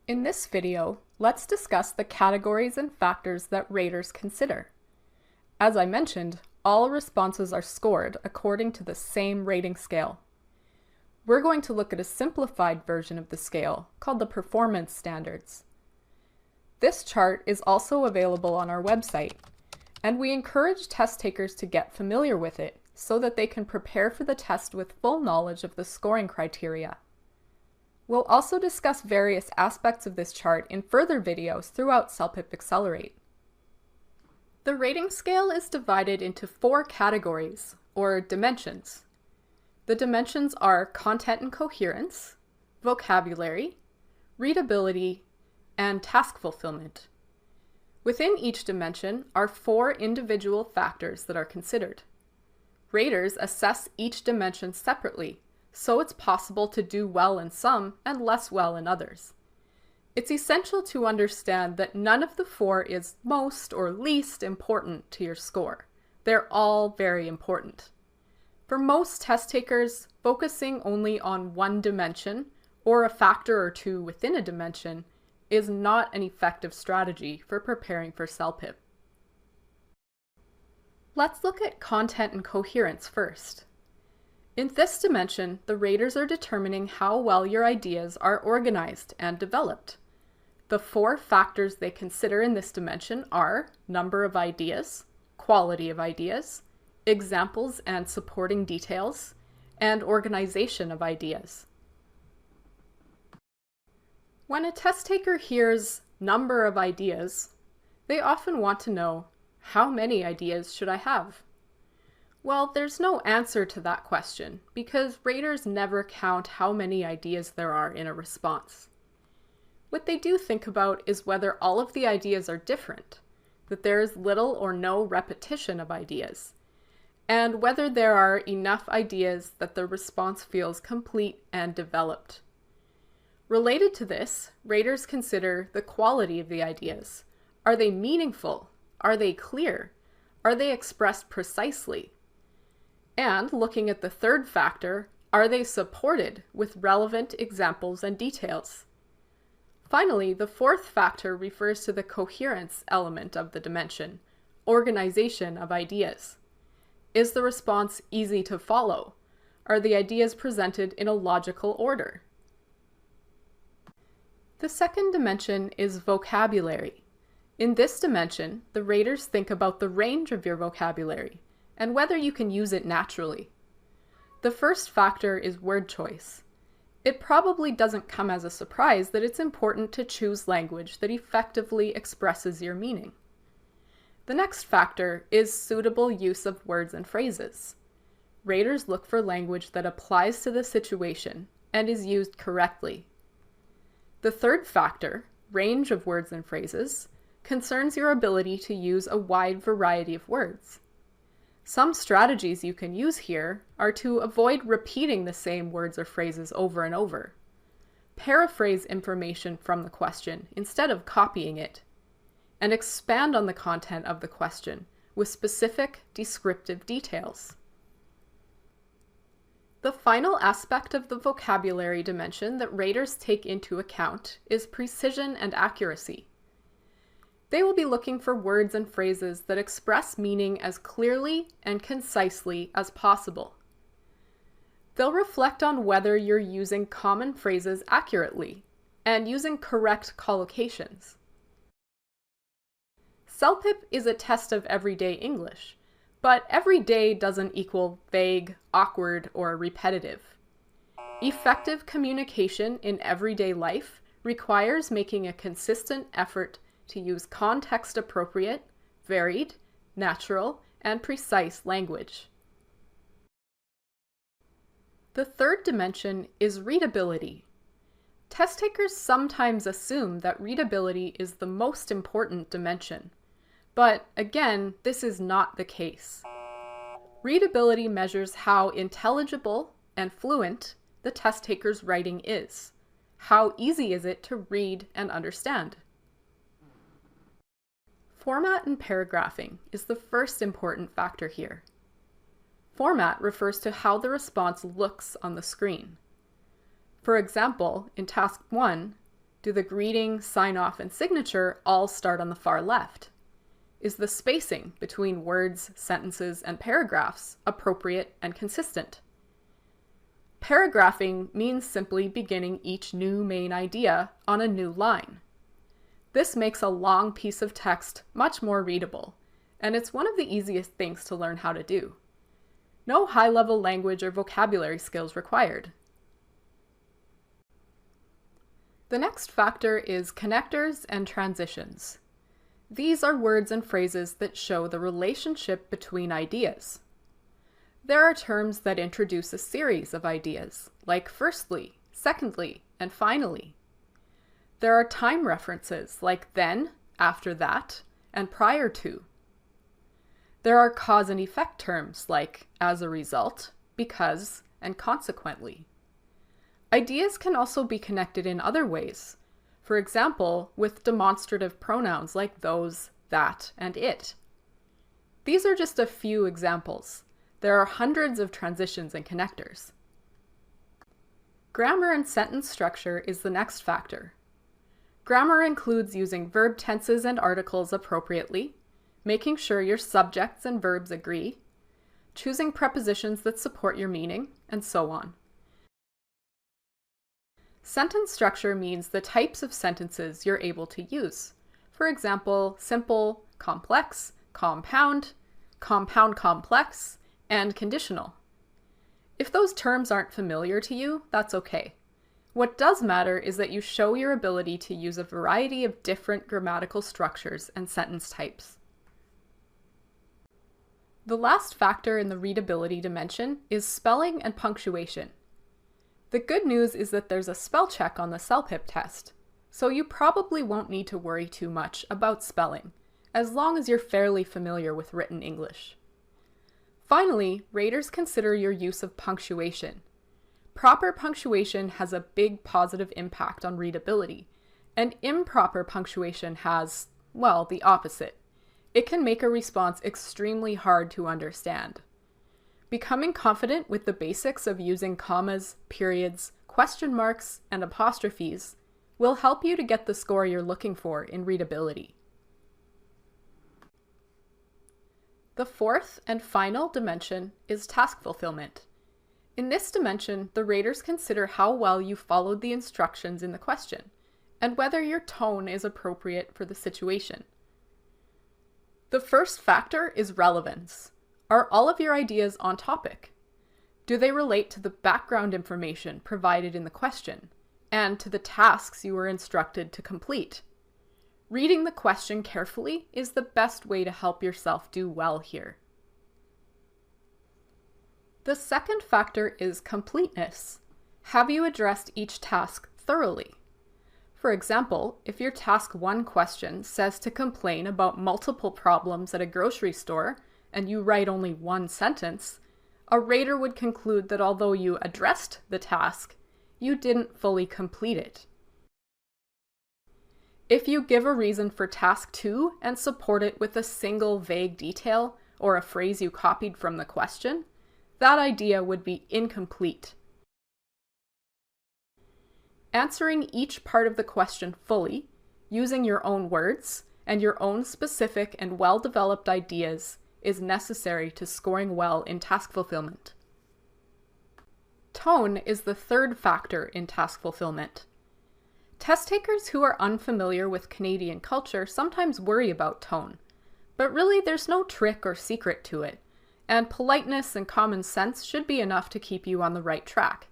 In this video, let's discuss the categories and factors that raters consider. As I mentioned, all responses are scored according to the same rating scale. We're going to look at a simplified version of the scale called the performance standards. This chart is also available on our website, and we encourage test takers to get familiar with it so that they can prepare for the test with full knowledge of the scoring criteria. We'll also discuss various aspects of this chart in further videos throughout CELPIP Accelerate. The rating scale is divided into 4 categories, or dimensions. The dimensions are content and coherence, vocabulary, readability, and task fulfillment. Within each dimension are 4 individual factors that are considered. Raters assess each dimension separately, so it's possible to do well in some and less well in others. It's essential to understand that none of the 4 is most or least important to your score. They're all very important. For most test takers, focusing only on one dimension or a factor or 2 within a dimension is not an effective strategy for preparing for CELPIP. Let's look at content and coherence first. In this dimension, the raters are determining how well your ideas are organized and developed. The 4 factors they consider in this dimension are number of ideas, quality of ideas, examples and supporting details, and organization of ideas. When a test taker hears number of ideas, they often want to know, how many ideas should I have? Well, there's no answer to that question because raters never count how many ideas there are in a response. What they do think about is whether all of the ideas are different, that there is little or no repetition of ideas, and whether there are enough ideas that the response feels complete and developed. Related to this, raters consider the quality of the ideas. Are they meaningful? Are they clear? Are they expressed precisely? And looking at the third factor, are they supported with relevant examples and details? Finally, the 4th factor refers to the coherence element of the dimension, organization of ideas. Is the response easy to follow? Are the ideas presented in a logical order? The second dimension is vocabulary. In this dimension, the raters think about the range of your vocabulary and whether you can use it naturally. The first factor is word choice. It probably doesn't come as a surprise that it's important to choose language that effectively expresses your meaning. The next factor is suitable use of words and phrases. Raters look for language that applies to the situation and is used correctly. The third factor, range of words and phrases, concerns your ability to use a wide variety of words. Some strategies you can use here are to avoid repeating the same words or phrases over and over. Paraphrase information from the question instead of copying it, and expand on the content of the question with specific descriptive details. The final aspect of the vocabulary dimension that raters take into account is precision and accuracy. They will be looking for words and phrases that express meaning as clearly and concisely as possible. They'll reflect on whether you're using common phrases accurately and using correct collocations. CELPIP is a test of everyday English, but everyday doesn't equal vague, awkward, or repetitive. Effective communication in everyday life requires making a consistent effort to use context-appropriate, varied, natural, and precise language. The third dimension is readability. Test takers sometimes assume that readability is the most important dimension, but again, this is not the case. Readability measures how intelligible and fluent the test taker's writing is. How easy is it to read and understand? Format and paragraphing is the first important factor here. Format refers to how the response looks on the screen. For example, in Task 1, Do the greeting, sign-off, and signature all start on the far left? Is the spacing between words, sentences, and paragraphs appropriate and consistent? Paragraphing means simply beginning each new main idea on a new line. This makes a long piece of text much more readable, and it's one of the easiest things to learn how to do. No high-level language or vocabulary skills required. The next factor is connectors and transitions. These are words and phrases that show the relationship between ideas. There are terms that introduce a series of ideas, like firstly, secondly, and finally. There are time references like then, after that, and prior to. There are cause and effect terms like as a result, because, and consequently. Ideas can also be connected in other ways. For example, with demonstrative pronouns like those, that, and it. These are just a few examples. There are hundreds of transitions and connectors. Grammar and sentence structure is the next factor. Grammar includes using verb tenses and articles appropriately, making sure your subjects and verbs agree, choosing prepositions that support your meaning, and so on. Sentence structure means the types of sentences you're able to use. For example, simple, complex, compound, compound complex, and conditional. If those terms aren't familiar to you, that's okay. What does matter is that you show your ability to use a variety of different grammatical structures and sentence types. The last factor in the readability dimension is spelling and punctuation. The good news is that there's a spell check on the CELPIP test, so you probably won't need to worry too much about spelling, as long as you're fairly familiar with written English. Finally, raters consider your use of punctuation. Proper punctuation has a big positive impact on readability, and improper punctuation has, well, the opposite. It can make a response extremely hard to understand. Becoming confident with the basics of using commas, periods, question marks, and apostrophes will help you to get the score you're looking for in readability. The fourth and final dimension is task fulfillment. In this dimension, the raters consider how well you followed the instructions in the question, and whether your tone is appropriate for the situation. The first factor is relevance. Are all of your ideas on topic? Do they relate to the background information provided in the question, and to the tasks you were instructed to complete? Reading the question carefully is the best way to help yourself do well here. The second factor is completeness. Have you addressed each task thoroughly? For example, if your task 1 question says to complain about multiple problems at a grocery store, and you write only 1 sentence, a rater would conclude that although you addressed the task, you didn't fully complete it. If you give a reason for task 2 and support it with a single vague detail or a phrase you copied from the question, that idea would be incomplete. Answering each part of the question fully, using your own words and your own specific and well-developed ideas is necessary to scoring well in task fulfillment. Tone is the third factor in task fulfillment. Test takers who are unfamiliar with Canadian culture sometimes worry about tone, but really there's no trick or secret to it, and politeness and common sense should be enough to keep you on the right track.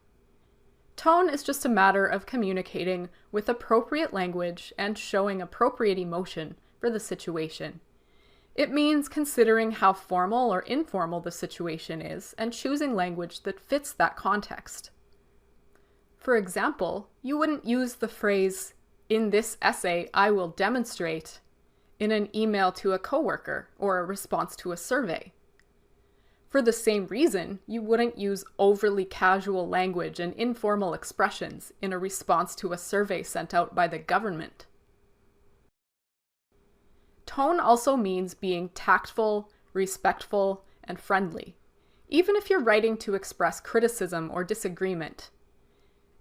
Tone is just a matter of communicating with appropriate language and showing appropriate emotion for the situation. It means considering how formal or informal the situation is and choosing language that fits that context. For example, you wouldn't use the phrase, "In this essay, I will demonstrate," in an email to a coworker or a response to a survey. For the same reason, you wouldn't use overly casual language and informal expressions in a response to a survey sent out by the government. Tone also means being tactful, respectful, and friendly, even if you're writing to express criticism or disagreement.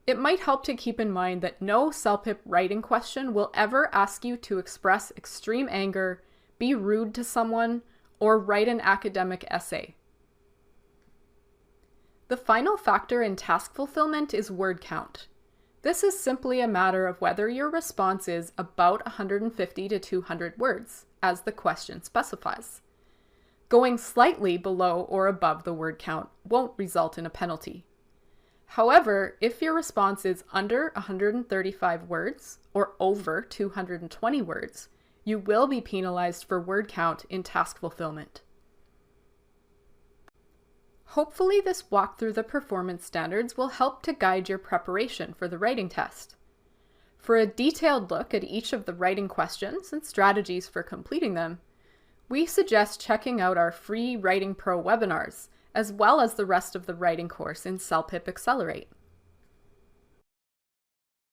It might help to keep in mind that no CELPIP writing question will ever ask you to express extreme anger, be rude to someone, or write an academic essay. The final factor in task fulfillment is word count. This is simply a matter of whether your response is about 150 to 200 words, as the question specifies. Going slightly below or above the word count won't result in a penalty. However, if your response is under 135 words or over 220 words, you will be penalized for word count in task fulfillment. Hopefully, this walk through the performance standards will help to guide your preparation for the writing test. For a detailed look at each of the writing questions and strategies for completing them, we suggest checking out our free Writing Pro webinars, as well as the rest of the writing course in CELPIP Accelerate.